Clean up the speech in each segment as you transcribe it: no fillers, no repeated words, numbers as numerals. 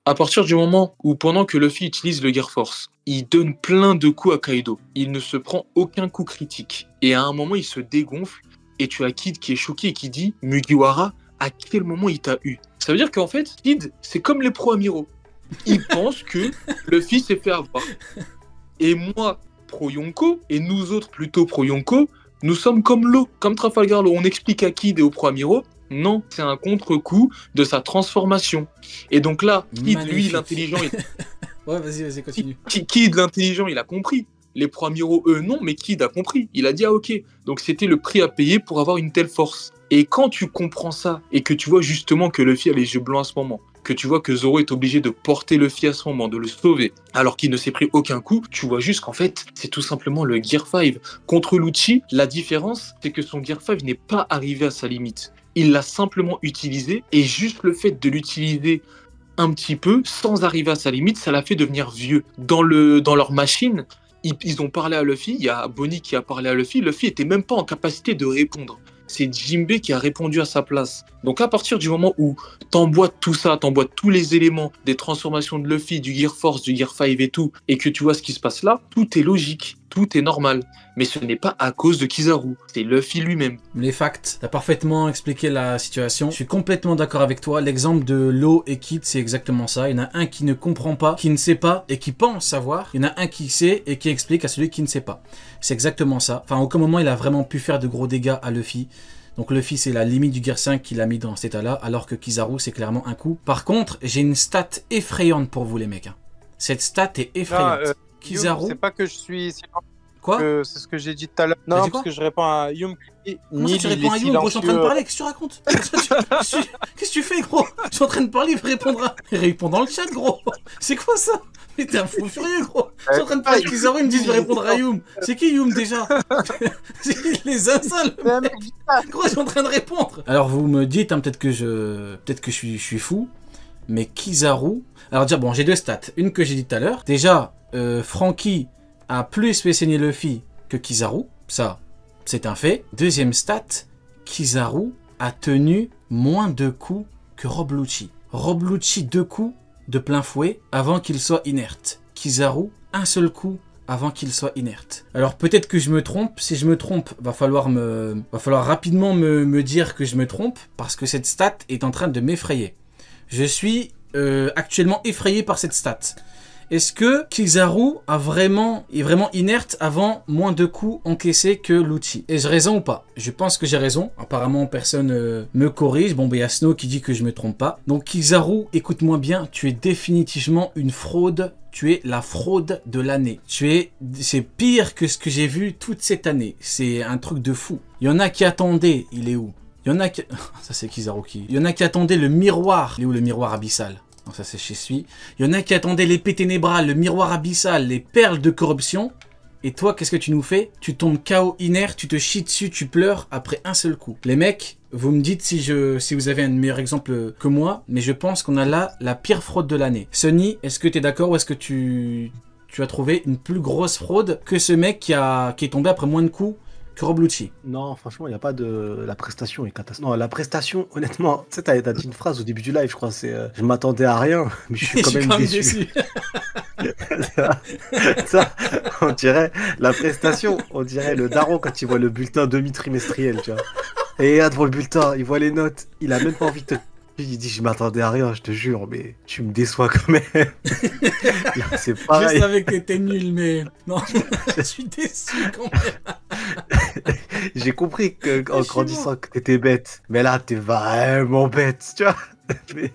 À partir du moment où, pendant que Luffy utilise le Gear Force, il donne plein de coups à Kaido, il ne se prend aucun coup critique. Et à un moment, il se dégonfle, et tu as Kid qui est choqué et qui dit « Mugiwara, à quel moment il t'a eu ?» Ça veut dire qu'en fait, Kid, c'est comme les pro-amiraux. Il pense que Luffy s'est fait avoir. Et moi, pro-Yonko, et nous autres plutôt pro-Yonko, nous sommes comme l'eau, comme Trafalgar Law. On explique à Kid et aux pro-amiraux, non, c'est un contre-coup de sa transformation. Et donc là, Kid, lui, l'intelligent... Ouais, vas-y, continue. Kid, l'intelligent, il a compris. Les pro-amiraux, eux, non, mais Kid a compris. Il a dit, ah ok. Donc c'était le prix à payer pour avoir une telle force. Et quand tu comprends ça, et que tu vois justement que Luffy a les yeux blancs à ce moment, que tu vois que Zoro est obligé de porter Luffy à ce moment, de le sauver, alors qu'il ne s'est pris aucun coup, tu vois juste qu'en fait, c'est tout simplement le Gear 5. Contre Lucci, la différence, c'est que son Gear 5 n'est pas arrivé à sa limite. Il l'a simplement utilisé, et juste le fait de l'utiliser un petit peu, sans arriver à sa limite, ça l'a fait devenir vieux. Dans leur machine, ils ont parlé à Luffy, il y a Bonnie qui a parlé à Luffy était même pas en capacité de répondre. C'est Jinbei qui a répondu à sa place. Donc à partir du moment où t'emboîtes tout ça, t'emboîtes tous les éléments des transformations de Luffy, du Gear Force, du Gear 5 et tout, et que tu vois ce qui se passe là, tout est logique, tout est normal. Mais ce n'est pas à cause de Kizaru, c'est Luffy lui-même. Les facts, t'as parfaitement expliqué la situation. Je suis complètement d'accord avec toi. L'exemple de Law et Kid, c'est exactement ça. Il y en a un qui ne comprend pas, qui ne sait pas et qui pense savoir. Il y en a un qui sait et qui explique à celui qui ne sait pas. C'est exactement ça. Enfin, à aucun moment il a vraiment pu faire de gros dégâts à Luffy. Donc Luffy, c'est la limite du Gear 5 qu'il a mis dans cet état-là, alors que Kizaru, c'est clairement un coup. Par contre, j'ai une stat effrayante pour vous les mecs. Cette stat est effrayante. Non, Kizaru... c'est pas que je suis... Quoi? C'est ce que j'ai dit tout à l'heure. Non, parce que je réponds à Yum. Comment ça, tu réponds à Yum, gros? Je suis en train de parler, qu'est-ce que tu racontes? Qu'est-ce que tu fais, gros? Je suis en train de parler, il répond dans le chat, gros. C'est quoi ça? Mais t'es un fou furieux, gros. Je suis en train de parler avec Kizaru, il me dit je vais répondre à Yum. C'est qui Yum déjà? Les insalles, le mec. Gros, je suis en train de répondre. Alors vous me dites, hein, peut-être que je suis fou, mais Kizaru... Alors déjà, bon, j'ai deux stats. Une que j'ai dit tout à l'heure. Déjà, Franky a plus saigné Luffy que Kizaru. Ça, c'est un fait. Deuxième stat, Kizaru a tenu moins de coups que Rob Lucci. Rob Lucci, 2 coups de plein fouet avant qu'il soit inerte. Kizaru, un seul coup avant qu'il soit inerte. Alors peut-être que je me trompe. Si je me trompe, va falloir rapidement me dire que je me trompe, parce que cette stat est en train de m'effrayer. Je suis actuellement effrayé par cette stat. Est-ce que Kizaru est vraiment inerte avant moins de coups encaissés que Lucci? Ai-je raison ou pas? Je pense que j'ai raison. Apparemment, personne me corrige. Bon, il y a Snow qui dit que je me trompe pas. Donc Kizaru, écoute-moi bien, tu es définitivement une fraude. Tu es la fraude de l'année. C'est pire que ce que j'ai vu toute cette année. C'est un truc de fou. Il y en a qui attendaient. Il est où? Il y en a qui... Ça, c'est Kizaru qui... Il y en a qui attendaient le miroir. Il est où le miroir abyssal? Donc ça c'est chez Sui. Il y en a qui attendaient l'épée ténébrale, le miroir abyssal, les perles de corruption. Et toi, qu'est-ce que tu nous fais? Tu tombes KO inerte, tu te chies dessus, tu pleures après un seul coup. Les mecs, vous me dites si vous avez un meilleur exemple que moi, mais je pense qu'on a là la pire fraude de l'année. Sunny, est-ce que tu es d'accord ou est-ce que tu as trouvé une plus grosse fraude que ce mec qui est tombé après moins de coups que Rob Lucci? Non, franchement, il n'y a pas de... La prestation est catastrophique. Non, la prestation, honnêtement, tu sais, t'as dit une phrase au début du live, je crois, c'est je m'attendais à rien, mais je suis quand même déçu. Ça, on dirait, la prestation, on dirait le daron quand il voit le bulletin demi-trimestriel, tu vois. Et là, devant le bulletin, il voit les notes, il a même pas envie de te... Il dit, je m'attendais à rien, je te jure, mais tu me déçois quand même. C'est pareil. Je savais que t'étais nul, mais non, je suis déçu quand même. J'ai compris qu'en grandissant que t'étais bête, mais là, t'es vraiment bête, tu vois. Mais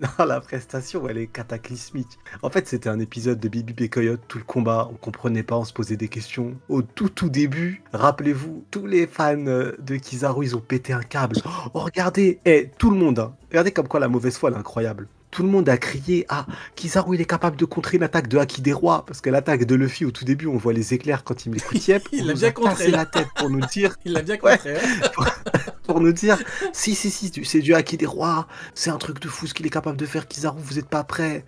non, la prestation, elle est cataclysmique. En fait, c'était un épisode de Bibi et Coyote, tout le combat, on comprenait pas, on se posait des questions. Au tout début, rappelez-vous, tous les fans de Kizaru, ils ont pété un câble. Oh, regardez, tout le monde, hein. Regardez comme quoi la mauvaise foi, elle est incroyable. Tout le monde a crié « Ah, Kizaru, il est capable de contrer une attaque de Haki des Rois !» Parce que l'attaque de Luffy, au tout début, on voit les éclairs quand il met le coup de tiep. Il l'a bien contré la tête pour nous dire... Il l'a bien contré, pour nous dire « Si, c'est du Haki des Rois, c'est un truc de fou ce qu'il est capable de faire, Kizaru, vous êtes pas prêt.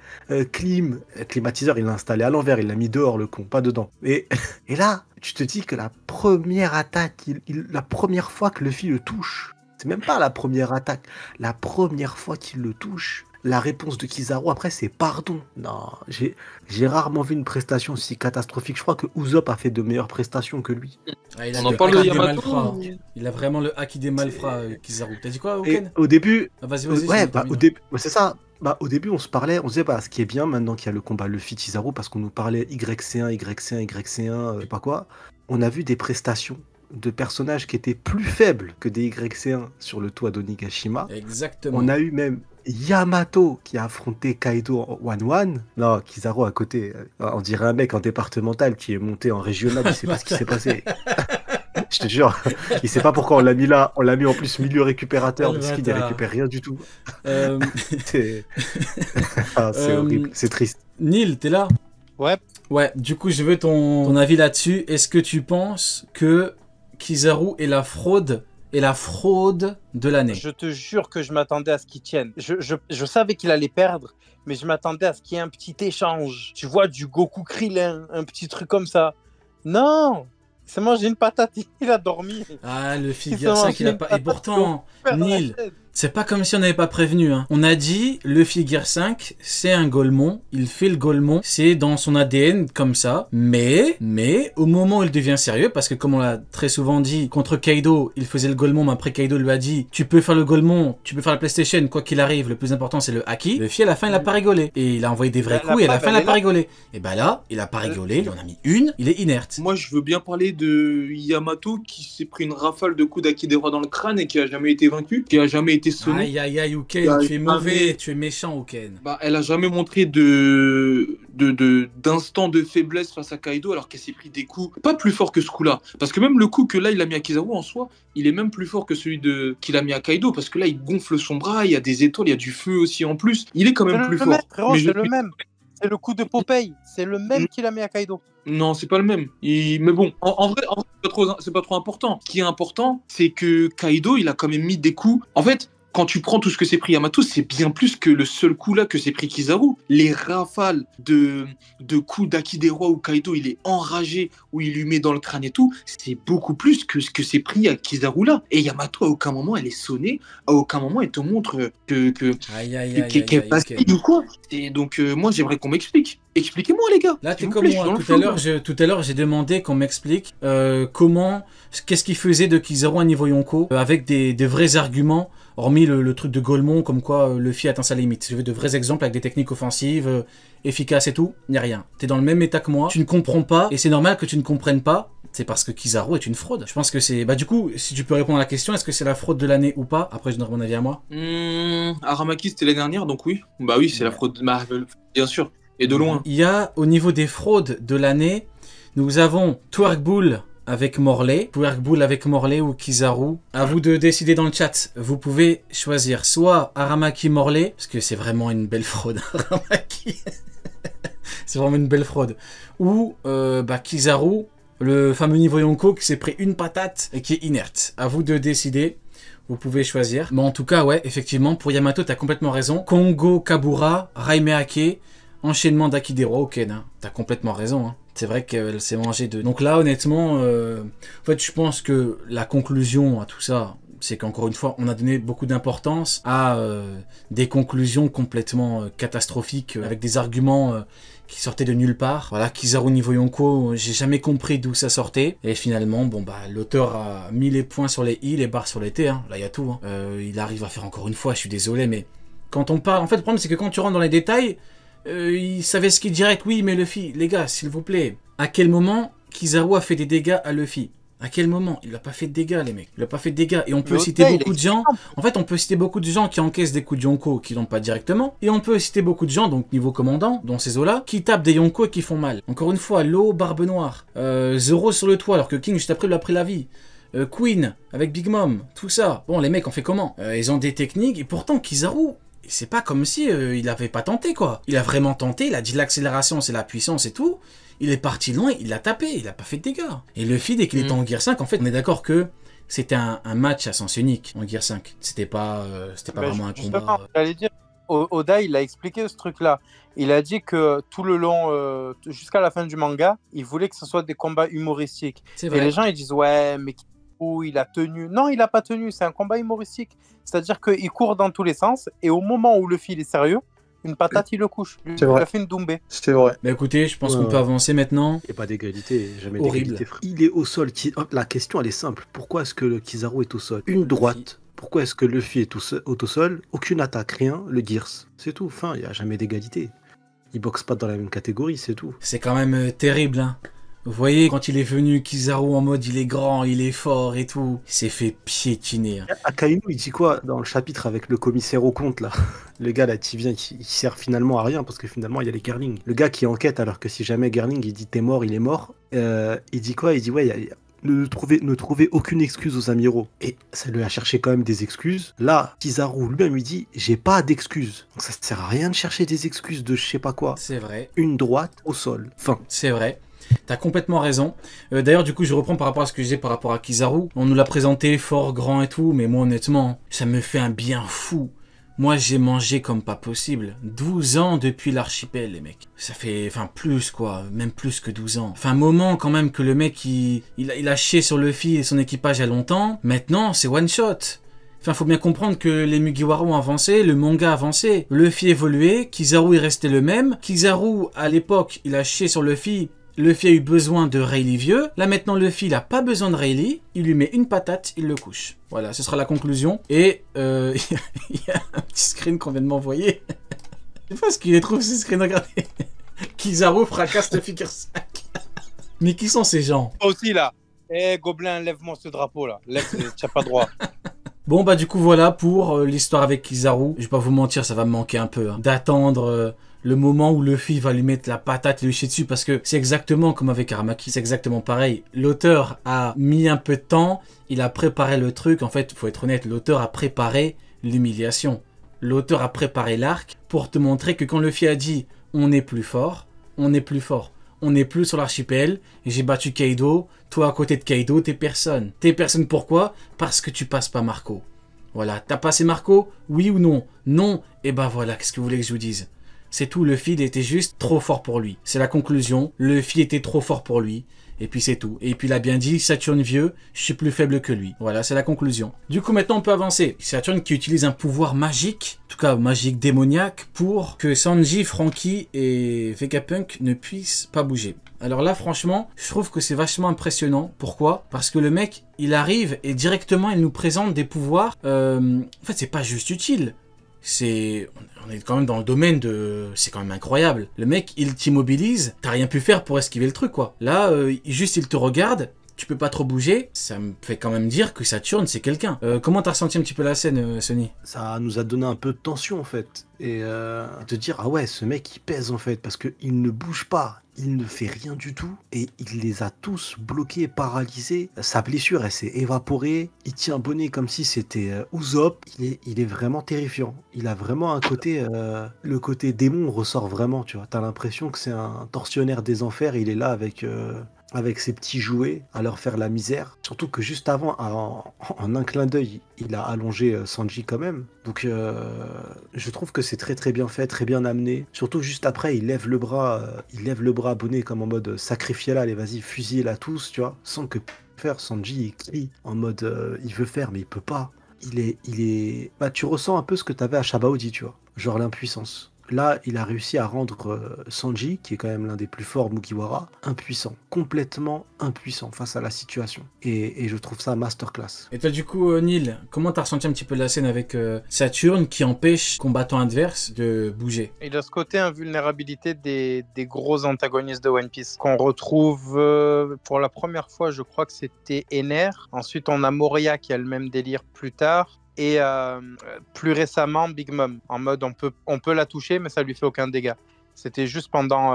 Climatiseur, il l'a installé à l'envers, il l'a mis dehors, le con, pas dedans. » Et là, tu te dis que la première attaque, la première fois que Luffy le touche, c'est même pas la première attaque, la première fois qu'il le touche, la réponse de Kizaru après, c'est pardon. Non, j'ai rarement vu une prestation aussi catastrophique. Je crois que Usopp a fait de meilleures prestations que lui. Ah, il a On en parle de Yamato. Il a vraiment le haki des malfrats, Kizaru. T'as dit quoi, Oken? Au début, Vas-y, ouais, au début, c'est ça. Au début, on se parlait, on se disait, ce qui est bien maintenant qu'il y a le combat Luffy-Kizaru, parce qu'on nous parlait YC1, YC1, YC1, je sais pas quoi, on a vu des prestations de personnages qui étaient plus faibles que des YC1 sur le toit d'Onigashima. Exactement. On a eu même Yamato qui a affronté Kaido en 1-1. Non, Kizaru à côté, on dirait un mec en départemental qui est monté en régional, il sait pas ce qui s'est passé. Je te jure, il sait pas pourquoi on l'a mis là. On l'a mis en plus milieu récupérateur, parce qu'il ne récupère rien du tout. C'est horrible, c'est triste. Neil, t'es là? Ouais. Ouais, du coup, je veux ton avis là-dessus. Est-ce que tu penses que Kizaru est la fraude de l'année? Je te jure que je m'attendais à ce qu'il tienne. Je savais qu'il allait perdre, mais je m'attendais à ce qu'il y ait un petit échange. Tu vois, du Goku Krillin, un petit truc comme ça. Non! Il s'est mangé une patate, il a dormi. Ah, le figure 5, il a pas... Et pourtant, Neil, c'est pas comme si on n'avait pas prévenu. Hein. On a dit, le figure 5, c'est un Golemon. Il fait le Golemon. C'est dans son ADN comme ça. Mais, au moment où il devient sérieux, parce que comme on l'a très souvent dit, contre Kaido, il faisait le Golemon, mais après Kaido lui a dit, tu peux faire le Golemon, tu peux faire la PlayStation, quoi qu'il arrive, le plus important c'est le haki. Le Luffy, à la fin, il a pas rigolé. Et il a envoyé des vrais coups, et à la fin, il a pas rigolé. Et bah là, il a pas rigolé, il en a mis une, il est inerte. Moi, je veux bien parler de Yamato qui s'est pris une rafale de coups d'Akidera dans le crâne et qui a jamais été vaincu, qui a jamais été sonné. Aïe aïe aïe, Uken, tu es mauvais, tu es méchant, Uken. Elle a jamais montré d'instant de faiblesse face à Kaido alors qu'elle s'est pris des coups pas plus forts que ce coup-là. Parce que même le coup que là il a mis à Kizaru en soi, il est même plus fort que celui qu'il a mis à Kaido parce que là il gonfle son bras, il y a des étoiles, il y a du feu aussi en plus. Il est quand même plus fort. C'est le même. C'est le coup de Popeye. C'est le même qu'il a mis à Kaido. Non, c'est pas le même. Mais bon, en vrai, c'est pas trop important. Ce qui est important, c'est que Kaido, il a quand même mis des coups. En fait, quand tu prends tout ce que s'est pris Yamato, c'est bien plus que le seul coup là que s'est pris Kizaru. Les rafales de coups d'Akidera où Kaido il est enragé, où il lui met dans le crâne et tout, c'est beaucoup plus que ce que s'est pris à Kizaru là. Et Yamato, à aucun moment elle est sonnée, à aucun moment elle te montre qu'elle est passive ou quoi. Et donc moi j'aimerais qu'on m'explique. Expliquez-moi les gars. Là t'es comme moi, tout à l'heure j'ai demandé qu'on m'explique qu'est-ce qu'il faisait de Kizaru à niveau Yonko avec des vrais arguments. Hormis le truc de Golemon, comme quoi Luffy atteint sa limite. Je veux de vrais exemples avec des techniques offensives, efficaces et tout. Il n'y a rien. T'es dans le même état que moi. Tu ne comprends pas. Et c'est normal que tu ne comprennes pas. C'est parce que Kizaru est une fraude. Je pense que c'est... Bah du coup, si tu peux répondre à la question, est-ce que c'est la fraude de l'année ou pas? Après, je donnerai mon avis à moi. Aramaki, c'était l'année dernière, donc oui. Bah oui, c'est la fraude de Marvel, bien sûr. Et de loin. Il y a, au niveau des fraudes de l'année, nous avons Twerk Bull avec Morley, ou Kizaru. À vous de décider dans le chat. Vous pouvez choisir soit Aramaki Morley, parce que c'est vraiment une belle fraude, Aramaki. C'est vraiment une belle fraude. Ou Kizaru, le fameux niveau Yonko qui s'est pris une patate et qui est inerte. À vous de décider. Vous pouvez choisir. Mais en tout cas, ouais, effectivement, pour Yamato, t'as complètement raison. Kongo Kabura, Raimeake, enchaînement d'Akidera, ok, t'as complètement raison, hein. C'est vrai qu'elle s'est mangée de... Donc là, honnêtement, en fait, je pense que la conclusion à tout ça, c'est qu'encore une fois, on a donné beaucoup d'importance à des conclusions complètement catastrophiques, avec des arguments qui sortaient de nulle part. Voilà, Kizaru niveau Yonko, j'ai jamais compris d'où ça sortait. Et finalement, l'auteur a mis les points sur les i, les barres sur les t, hein. Là, il y a tout, hein. Il arrive à faire encore une fois, je suis désolé, mais quand on parle... En fait, le problème, c'est que quand tu rentres dans les détails, il savait ce qu'il dirait. Oui, mais Luffy, les gars, s'il vous plaît, à quel moment Kizaru a fait des dégâts à Luffy? À quel moment? Il n'a pas fait de dégâts, les mecs. Il n'a pas fait de dégâts. Et on peut citer beaucoup de gens. En fait, on peut citer beaucoup de gens qui encaissent des coups de Yonko qui l'ont pas directement. Et on peut citer beaucoup de gens, donc niveau commandant, dont ces eaux-là, qui tapent des Yonko et qui font mal. Encore une fois, Law, Barbe Noire. Zoro sur le toit, alors que King, juste après, lui a pris la vie. Queen, avec Big Mom. Tout ça. Bon, les mecs, on fait comment? Ils ont des techniques. Et pourtant, Kizaru... C'est pas comme si il avait pas tenté, quoi. Il a vraiment tenté, il a dit l'accélération, c'est la puissance et tout. Il est parti loin, il l'a tapé, il a pas fait de dégâts. Et Luffy, dès qu'il était en Gear 5, en fait, on est d'accord que c'était un match à sens unique en Gear 5. C'était pas vraiment un combat. J'allais dire, Oda, il a expliqué ce truc-là. Il a dit que tout le long, jusqu'à la fin du manga, il voulait que ce soit des combats humoristiques. Et les gens, ils disent, ouais, mais où il a tenu. Non, il a pas tenu, c'est un combat humoristique. C'est-à-dire qu'il court dans tous les sens, et au moment où Luffy il est sérieux, une patate, il le couche. Il a fait une doumbé. C'est vrai. Bah écoutez, je pense qu'on peut avancer maintenant. Il n'y a pas d'égalité, jamais Horrible. d'égalité, frère. Il est au sol. La question, elle est simple. Pourquoi est-ce que le Kizaru est au sol? Une droite. Pourquoi est-ce que Luffy est au sol? Aucune attaque, rien. Le Gears. C'est tout. Fin, il n'y a jamais d'égalité. Ils boxent pas dans la même catégorie, c'est tout. C'est quand même terrible, hein. Vous voyez, quand il est venu, Kizaru en mode il est grand, il est fort et tout, il s'est fait piétiner. Hein. Akainu, il dit quoi dans le chapitre avec le commissaire au compte, là? Le gars là qui vient, il sert finalement à rien parce que finalement il y a les Gerling. Le gars qui enquête alors que si jamais Gerling il dit t'es mort, il est mort. Il dit quoi? Il dit ouais, ne trouvez aucune excuse aux amiraux. Et ça lui a cherché quand même des excuses. Là, Kizaru lui-même lui dit j'ai pas d'excuses. Donc ça sert à rien de chercher des excuses de je sais pas quoi. C'est vrai. Une droite au sol. Fin. C'est vrai. T'as complètement raison. D'ailleurs, du coup, je reprends par rapport à ce que je disais par rapport à Kizaru. On nous l'a présenté fort, grand et tout, mais moi, honnêtement, ça me fait un bien fou. Moi, j'ai mangé comme pas possible. 12 ans depuis l'archipel, les mecs. Ça fait, plus, quoi. Même plus que 12 ans. Un moment, quand même, que le mec, il a chié sur Luffy et son équipage il y a longtemps. Maintenant, c'est one shot. Faut bien comprendre que les Mugiwara ont avancé, le manga a avancé. Luffy évolué, Kizaru est resté le même. Kizaru, à l'époque, il a chié sur Luffy. Luffy a eu besoin de Rayleigh vieux. Là maintenant Luffy il a pas besoin de Rayleigh. Il lui met une patate, il le couche. Voilà, ce sera la conclusion. Et il y a un petit screen qu'on vient de m'envoyer. Je sais pas ce qu'il les trouve ces screens, regardez. Kizaru fracasse le figure 5. Mais qui sont ces gens? Toi aussi là. Gobelin, lève-moi ce drapeau là. Lève, t'as pas droit. Bon bah du coup voilà pour l'histoire avec Kizaru. Je vais pas vous mentir, ça va me manquer un peu. D'attendre... le moment où Luffy va lui mettre la patate, lui chier dessus, parce que c'est exactement comme avec Aramaki, c'est exactement pareil. L'auteur a mis un peu de temps, il a préparé le truc, en fait, faut être honnête, l'auteur a préparé l'humiliation. L'auteur a préparé l'arc pour te montrer que quand Luffy a dit « on est plus fort », on est plus fort. On n'est plus sur l'archipel, j'ai battu Kaido, toi à côté de Kaido, t'es personne. T'es personne pourquoi? Parce que tu passes pas Marco. Voilà, t'as passé Marco? Oui ou non? Non, et ben voilà, qu'est-ce que vous voulez que je vous dise? C'est tout, Luffy il était juste trop fort pour lui. C'est la conclusion, Luffy était trop fort pour lui. Et puis c'est tout. Et puis il a bien dit, Saturne vieux, je suis plus faible que lui. Voilà, c'est la conclusion. Du coup maintenant on peut avancer. Saturne qui utilise un pouvoir magique, en tout cas magique démoniaque, pour que Sanji, Franky et Vegapunk ne puissent pas bouger. Alors là franchement, je trouve que c'est vachement impressionnant. Pourquoi? Parce que le mec, il arrive et directement il nous présente des pouvoirs. En fait c'est pas juste utile. On est quand même dans le domaine de... C'est quand même incroyable. Le mec, il t'immobilise, t'as rien pu faire pour esquiver le truc, quoi. Là, juste il te regarde, tu peux pas trop bouger. Ça me fait quand même dire que Saturne, c'est quelqu'un. Comment t'as ressenti un petit peu la scène, Sonny? Ça nous a donné un peu de tension, en fait. Et de dire, ah ouais, ce mec, il pèse, en fait, parce qu'il ne bouge pas. Il ne fait rien du tout et il les a tous bloqués, paralysés. Sa blessure, elle s'est évaporée. Il tient bonnet comme si c'était Usopp. Il est vraiment terrifiant. Il a vraiment un côté... le côté démon ressort vraiment, tu vois. T'as l'impression que c'est un tortionnaire des enfers. Il est là avec ses petits jouets à leur faire la misère. Surtout que juste avant, en un clin d'œil, il a allongé Sanji quand même. Donc je trouve que c'est très très bien fait, très bien amené. Surtout juste après, il lève le bras abonné comme en mode sacrifiez-la, allez vas-y, fusillez-la tous, tu vois. Sans que faire, Sanji il crie en mode il veut faire mais il peut pas. Il est... Bah tu ressens un peu ce que t'avais à Shabaudi, tu vois. Genre l'impuissance. Là, il a réussi à rendre Sanji, qui est quand même l'un des plus forts Mugiwara, impuissant, complètement impuissant face à la situation. Et je trouve ça masterclass. Et toi, du coup, Neil, comment t'as ressenti un petit peu la scène avec Saturne qui empêche combattant adverse de bouger? Il a ce côté invulnérabilité des gros antagonistes de One Piece qu'on retrouve pour la première fois, je crois que c'était Ener. Ensuite, on a Moria qui a le même délire plus tard. Et plus récemment Big Mom, en mode on peut la toucher mais ça lui fait aucun dégât. C'était juste pendant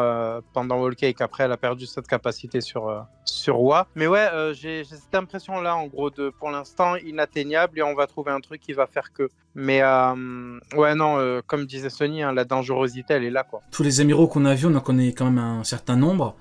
Whole Cake. Après elle a perdu cette capacité sur Wa. Mais ouais, j'ai cette impression là en gros de pour l'instant inatteignable et on va trouver un truc qui va faire que. Mais ouais non, comme disait Sonny, hein, la dangerosité elle est là quoi. Tous les amiraux qu'on a vus, on en connaît quand même un certain nombre.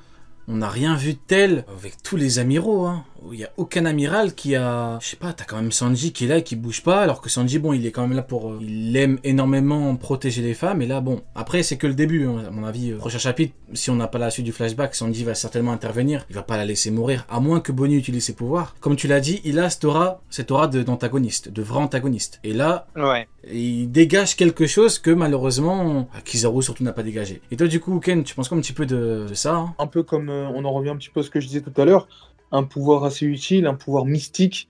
on n'a rien vu de tel avec tous les amiraux, hein. Il n'y a aucun amiral qui a... Je sais pas, t'as quand même Sanji qui est là et qui bouge pas, alors que Sanji, bon, il est quand même là pour... il aime énormément protéger les femmes, et là, bon, après, c'est que le début, hein, à mon avis. Prochain chapitre, si on n'a pas la suite du flashback, Sanji va certainement intervenir, il va pas la laisser mourir, à moins que Bonnie utilise ses pouvoirs. Comme tu l'as dit, il a cette aura d'antagoniste, de vrai antagoniste. Et là, ouais. Il dégage quelque chose que, malheureusement, Kizaru surtout n'a pas dégagé. Et toi, du coup, Ken, tu penses quoi un petit peu de ça, hein? Un peu comme, on en revient un petit peu à ce que je disais tout à l'heure, un pouvoir assez utile, un pouvoir mystique